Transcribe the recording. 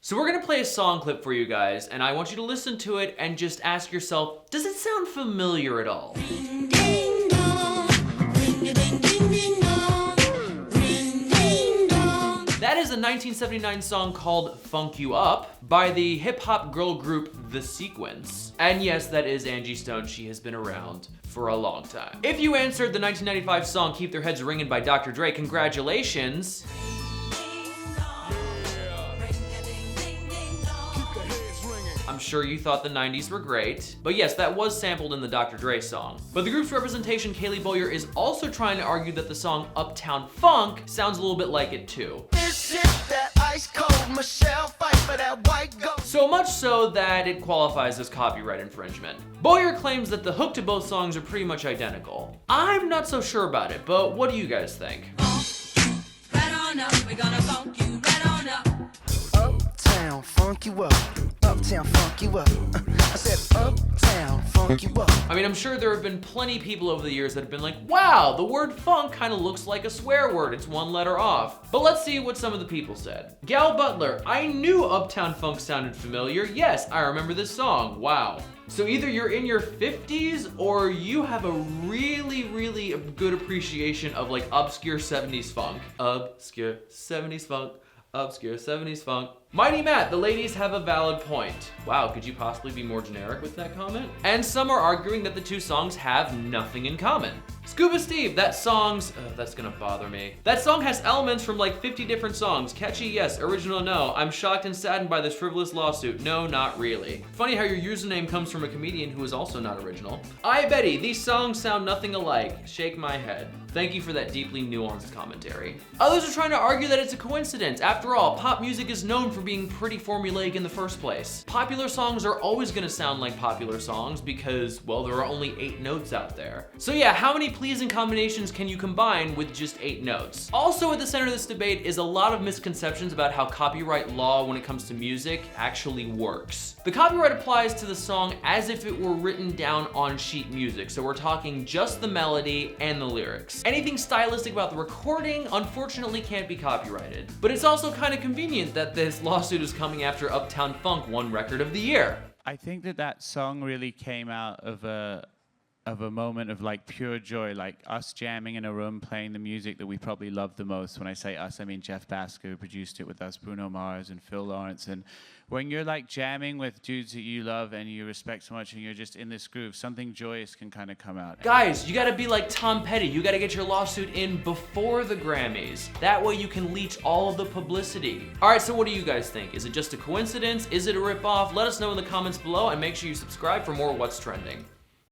So we're gonna play a song clip for you guys, and I want you to listen to it and just ask yourself, does it sound familiar at all? Ring, ding, dong. Ring, a ding, ding, ding, dong. Ring, ding, dong. That is a 1979 song called Funk You Up by the hip-hop girl group The Sequence. And yes, that is Angie Stone. She has been around for a long time. If you answered the 1995 song Keep Their Heads Ringing by Dr. Dre, congratulations. I'm sure you thought the 90s were great, but yes, that was sampled in the Dr. Dre song. But the group's representation, Kaylee Bowyer, is also trying to argue that the song Uptown Funk sounds a little bit like it too. This is that ice cold Michelle fight for that white gold. So much so that it qualifies as copyright infringement. Bowyer claims that the hook to both songs are pretty much identical. I'm not so sure about it, but what do you guys think? Right on up, we're gonna funk you right on up. Uptown funk you up. Uptown funk you up. I said uptown funk you up. I mean, I'm sure there have been plenty of people over the years that have been like, wow, the word funk kind of looks like a swear word, it's one letter off. But let's see what some of the people said. Gal Butler, I knew Uptown Funk sounded familiar. Yes, I remember this song, wow. So either you're in your 50s or you have a really, really good appreciation of like obscure 70s funk. Obscure 70s funk. Obscure 70s funk. Mighty Matt, the ladies have a valid point. Wow, could you possibly be more generic with that comment? And some are arguing that the two songs have nothing in common. Scuba Steve, that song's, that's gonna bother me. That song has elements from like 50 different songs. Catchy, yes. Original, no. I'm shocked and saddened by this frivolous lawsuit. No, not really. Funny how your username comes from a comedian who is also not original. I Betty, these songs sound nothing alike. Shake my head. Thank you for that deeply nuanced commentary. Others are trying to argue that it's a coincidence. After all, pop music is known for being pretty formulaic in the first place. Popular songs are always gonna sound like popular songs because, well, there are only 8 notes out there. So yeah, how many pleasing combinations can you combine with just 8 notes? Also at the center of this debate is a lot of misconceptions about how copyright law when it comes to music actually works. The copyright applies to the song as if it were written down on sheet music, so we're talking just the melody and the lyrics. Anything stylistic about the recording, unfortunately, can't be copyrighted. But it's also kind of convenient that this lawsuit is coming after Uptown Funk won Record of the Year. I think that song really came out of a moment of like pure joy, like us jamming in a room playing the music that we probably love the most. When I say us, I mean Jeff Basker, who produced it with us, Bruno Mars and Phil Lawrence. And when you're like jamming with dudes that you love and you respect so much and you're just in this groove, something joyous can kind of come out. Guys, you gotta be like Tom Petty. You gotta get your lawsuit in before the Grammys. That way you can leech all of the publicity. All right, so what do you guys think? Is it just a coincidence? Is it a ripoff? Let us know in the comments below and make sure you subscribe for more What's Trending.